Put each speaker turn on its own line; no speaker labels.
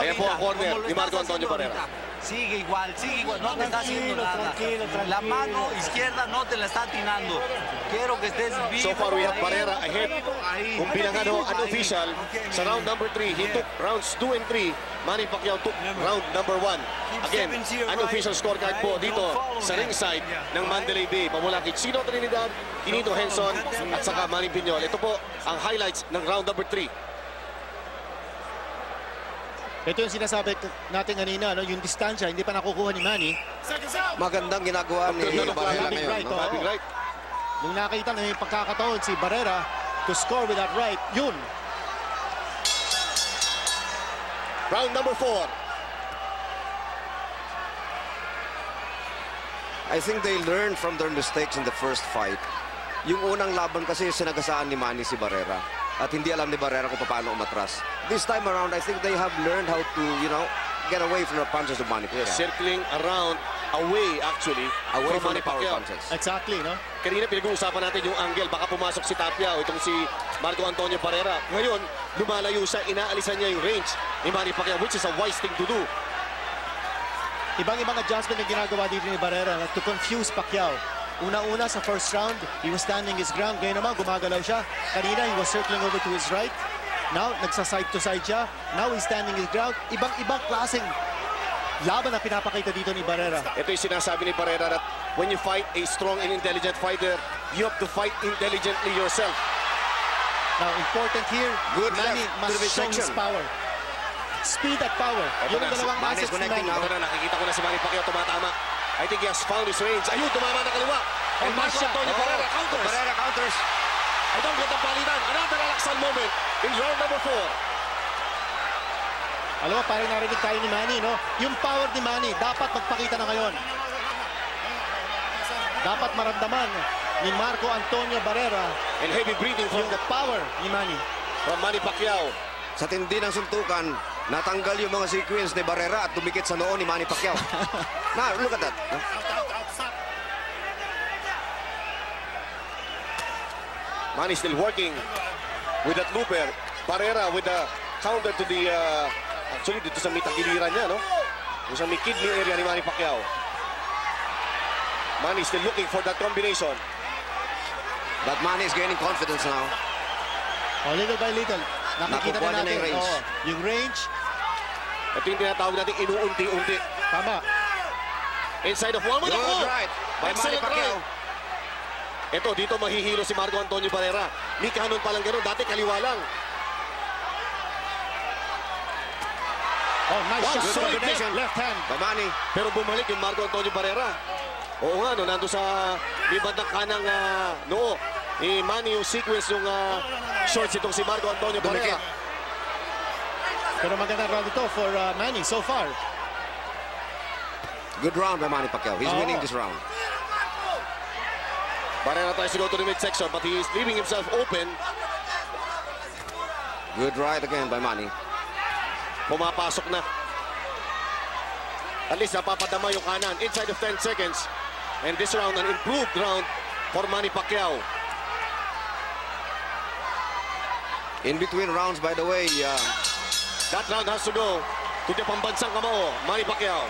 Ayan po ang corner ni Marco Antonio Barrera.
Sigue igual, no te está haciendo nada. La mano izquierda no te la está atinando. Quiero que estés vivo.
So far, we have Barrera ahead. Kung bilangan ho, unofficial, sa round number 3, he took rounds 2 and 3. Manny Pacquiao took round number 1. Again, unofficial scorecard po dito sa ringside ng Mandalay Bay. Pamula kay Chino Trinidad, Quinito Henson, at saka Manny Piñol. Ito po ang highlights ng round number 3.
Ito yung sinasabi natin kanina, no? Yung distansya, hindi pa nakukuha ni Manny.
Magandang ginagawa ni Barrera ngayon.
Right. Nung nakita na yung pagkakataon si Barrera to score with that right, yun.
Round number 4.
I think they learned from their mistakes in the first fight. Yung unang laban kasi sinagasaan ni Manny si Barrera. At hindi alam ni Barrera kung paano umatras. This time around, I think they have learned how to, get away from the punches of Manny Pacquiao.
Circling around, away actually,
away from
Manny
the power
Pacquiao.
punches.
Exactly, no?
Kanina pinag-uusapan natin yung angle, baka pumasok si Tapia o itong si Marco Antonio Barrera. Ngayon, lumalayo siya, inaalisan niya yung range ni Manny Pacquiao, which is a wise thing to do.
Ibang-ibang adjustment na ginagawa dito ni Barrera to confuse Pacquiao. Una-una sa first round, he was standing his ground. Ngayon naman, gumagalaw siya. Kanina, he was circling over to his right. Now, nagsa-side to side siya. Now, he's standing his ground. Ibang-ibang klaseng laban na pinapakita dito ni Barrera.
Ito yung sinasabi ni Barrera that when you fight a strong and intelligent fighter, you have to fight intelligently yourself.
Now, important here,
Good
Manny must show his power. Speed at power. Yung dalawang assets ni Manny.
Ito na, nakikita ko na si Manny Pacquiao tumatama. I think he has found his range. Ayun, tumama na kaliwa. And Marco Antonio Barrera counters.
Barrera counters.
Ito ang gandang palitan. Another relaxan moment in round number 4.
Alam mo, parang narinig tayo ni Manny, no? Yung power ni Manny, dapat magpakita na ngayon. Dapat maramdaman ni Marco Antonio Barrera
And heavy breathing from
yung power ni Manny.
From Manny Pacquiao.
Sa tindi ng suntukan, natanggal yung mga sequence ni Barrera at dumikit sa noo ni Manny Pacquiao. Now, look at that.
Manny still working with that looper. Barrera with the counter to the... actually, dito sa may tagiliran niya, no? Dito sa may kidney area ni Manny Pacquiao. Manny still looking for that combination.
But Manny is gaining confidence now.
Oh, little by little. Nakikita
Nakukuha
na natin.
yung range.
Oh, yung range.
Ito yung tinatawag natin inuunti-unti.
Tama.
Inside of one.
Good right by Manny Pacquiao.
Ito, dito mahihilo si Marco Antonio Barrera. Ni kanon pa lang gano'n. Dati kaliwa lang.
Oh, nice
Wow,
shot.
solid
Left hand.
By Manny.
Pero bumalik yung Marco Antonio Barrera. Oo nga, no, nando sa may bandang kanang noo. Ni Manny yung sequence yung shorts itong si Marco Antonio Barrera.
Pero magandang round ito for Manny so far.
Good round by Manny Pacquiao. He's winning this round.
Barrera tries to go to the midsection, but he is leaving himself open.
Good right again by Manny.
Pumapasok na. At least napapadama yung kanan inside of 10 seconds. And this round, an improved round for Manny Pacquiao.
In between rounds, by the way,
That round has to go to the pambansang kamao, Manny Pacquiao.